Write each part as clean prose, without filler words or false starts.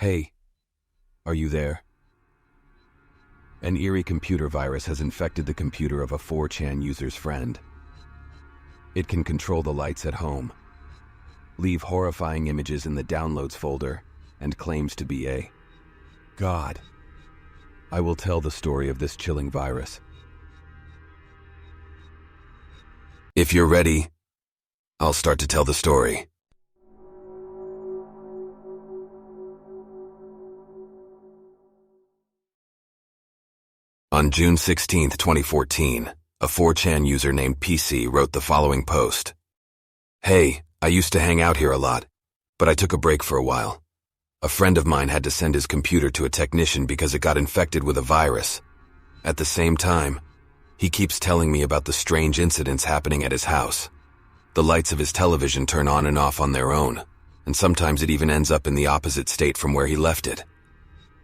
Hey, are you there? An eerie computer virus has infected the computer of a 4chan user's friend. It can control the lights at home, leave horrifying images in the downloads folder, and claims to be a god. I will tell the story of this chilling virus. If you're ready, I'll start to tell the story. On June 16, 2014, a 4chan user named PC wrote the following post. Hey, I used to hang out here a lot, but I took a break for a while. A friend of mine had to send his computer to a technician because it got infected with a virus. At the same time, he keeps telling me about the strange incidents happening at his house. The lights of his television turn on and off on their own, and sometimes it even ends up in the opposite state from where he left it.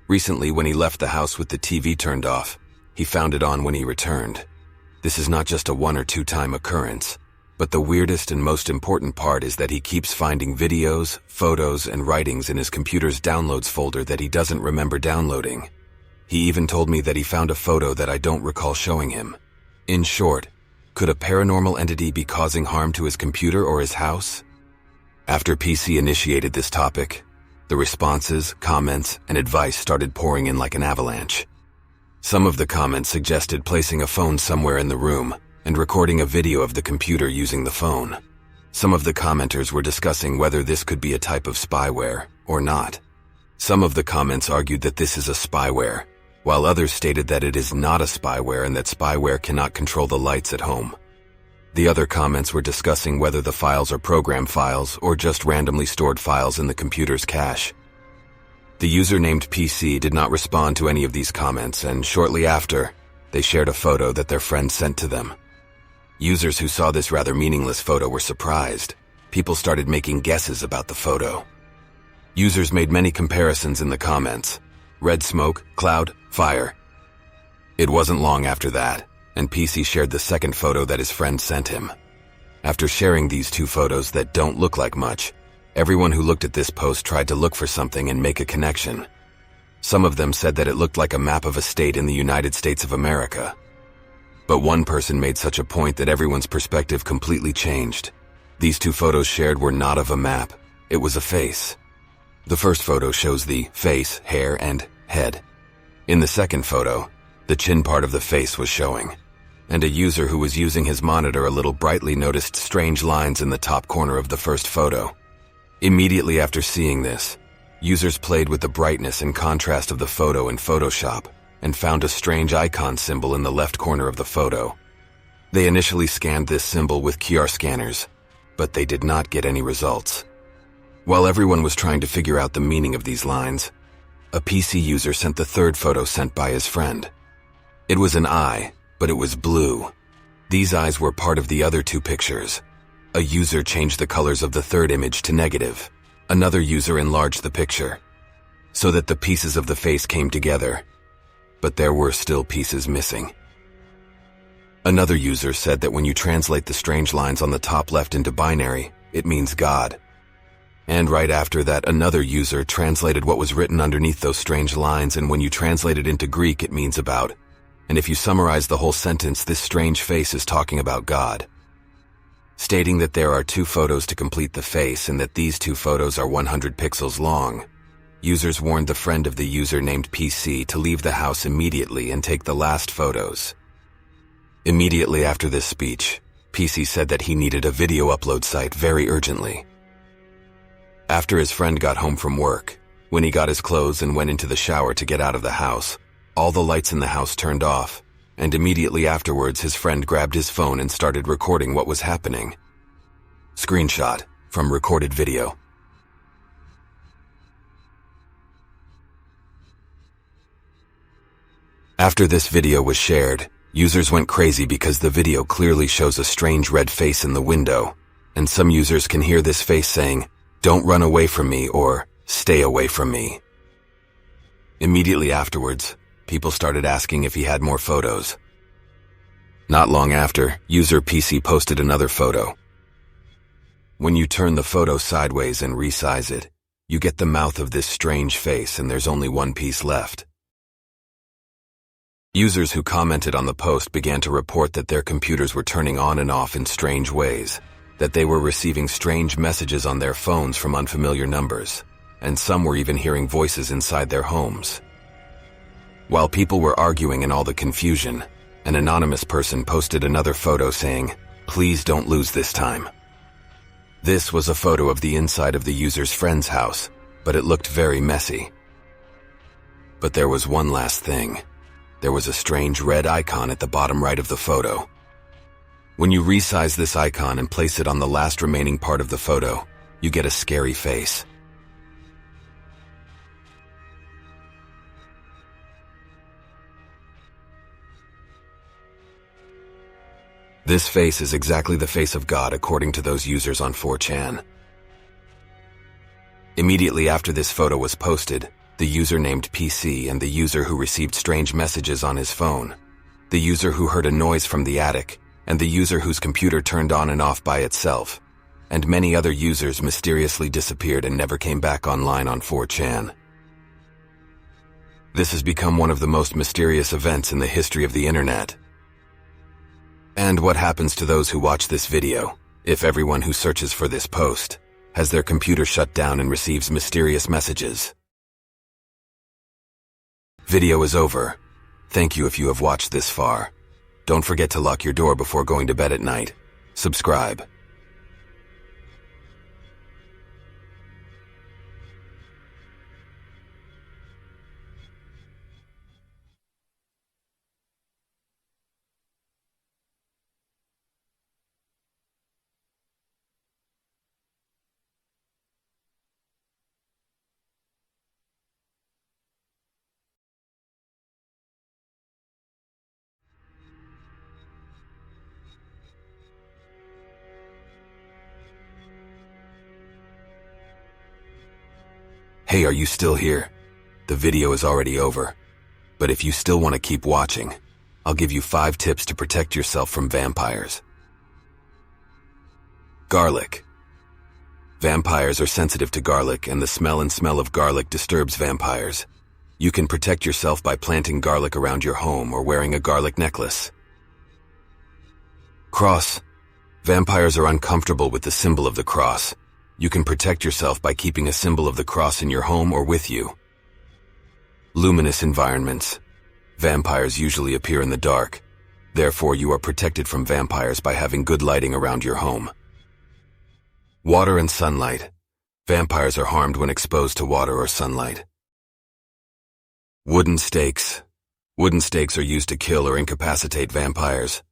Recently, when he left the house with the TV turned off, he found it on when he returned. This is not just a 1 or 2 time occurrence, but the weirdest and most important part is that he keeps finding videos, photos, and writings in his computer's downloads folder that he doesn't remember downloading. He even told me that he found a photo that I don't recall showing him. In short, could a paranormal entity be causing harm to his computer or his house? After PC initiated this topic, the responses, comments, and advice started pouring in like an avalanche. Some of the comments suggested placing a phone somewhere in the room and recording a video of the computer using the phone. Some of the commenters were discussing whether this could be a type of spyware or not. Some of the comments argued that this is a spyware, while others stated that it is not a spyware and that spyware cannot control the lights at home. The other comments were discussing whether the files are program files or just randomly stored files in the computer's cache. The user named PC did not respond to any of these comments, and shortly after, they shared a photo that their friend sent to them. Users who saw this rather meaningless photo were surprised. People started making guesses about the photo. Users made many comparisons in the comments. Red smoke, cloud, fire. It wasn't long after that, and PC shared the second photo that his friend sent him. After sharing these 2 photos that don't look like much, everyone who looked at this post tried to look for something and make a connection. Some of them said that it looked like a map of a state in the United States of America. But one person made such a point that everyone's perspective completely changed. These 2 photos shared were not of a map, it was a face. The first photo shows the face, hair, and head. In the second photo, the chin part of the face was showing, and a user who was using his monitor a little brightly noticed strange lines in the top corner of the first photo. Immediately after seeing this, users played with the brightness and contrast of the photo in Photoshop and found a strange icon symbol in the left corner of the photo. They initially scanned this symbol with QR scanners, but they did not get any results. While everyone was trying to figure out the meaning of these lines, a PC user sent the third photo sent by his friend. It was an eye, but it was blue. These eyes were part of the other 2 pictures. A user changed the colors of the third image to negative. Another user enlarged the picture, so that the pieces of the face came together, but there were still pieces missing. Another user said that when you translate the strange lines on the top left into binary, it means God. And right after that, another user translated what was written underneath those strange lines, and when you translate it into Greek, it means about. And if you summarize the whole sentence, this strange face is talking about God. Stating that there are 2 photos to complete the face and that these 2 photos are 100 pixels long. Users warned the friend of the user named PC to leave the house immediately and take the last photos. Immediately after this speech, PC said that he needed a video upload site very urgently. After his friend got home from work, when he got his clothes and went into the shower to get out of the house, all the lights in the house turned off, and immediately afterwards his friend grabbed his phone and started recording what was happening. Screenshot from recorded video. After this video was shared, users went crazy because the video clearly shows a strange red face in the window, and some users can hear this face saying, "Don't run away from me," or "Stay away from me." Immediately afterwards, people started asking if he had more photos. Not long after, user PC posted another photo. When you turn the photo sideways and resize it, You get the mouth of this strange face and there's only one piece left. Users who commented on the post began to report that their computers were turning on and off in strange ways, that they were receiving strange messages on their phones from unfamiliar numbers, and some were even hearing voices inside their homes. While people were arguing in all the confusion, an anonymous person posted another photo saying, "Please don't lose this time." This was a photo of the inside of the user's friend's house, but it looked very messy. But there was one last thing. There was a strange red icon at the bottom right of the photo. When you resize this icon and place it on the last remaining part of the photo, you get a scary face. This face is exactly the face of God according to those users on 4chan. Immediately after this photo was posted, the user named PC and the user who received strange messages on his phone, the user who heard a noise from the attic, and the user whose computer turned on and off by itself, and many other users mysteriously disappeared and never came back online on 4chan. This has become one of the most mysterious events in the history of the internet. And what happens to those who watch this video, if everyone who searches for this post has their computer shut down and receives mysterious messages? Video is over. Thank you if you have watched this far. Don't forget to lock your door before going to bed at night. Subscribe. Hey, are you still here? The video is already over. But if you still want to keep watching, I'll give you 5 tips to protect yourself from vampires. Garlic. Vampires are sensitive to garlic, and the smell of garlic disturbs vampires. You can protect yourself by planting garlic around your home or wearing a garlic necklace. Cross. Vampires are uncomfortable with the symbol of the cross. You can protect yourself by keeping a symbol of the cross in your home or with you. Luminous environments. Vampires usually appear in the dark. Therefore, you are protected from vampires by having good lighting around your home. Water and sunlight. Vampires are harmed when exposed to water or sunlight. Wooden stakes. Wooden stakes are used to kill or incapacitate vampires.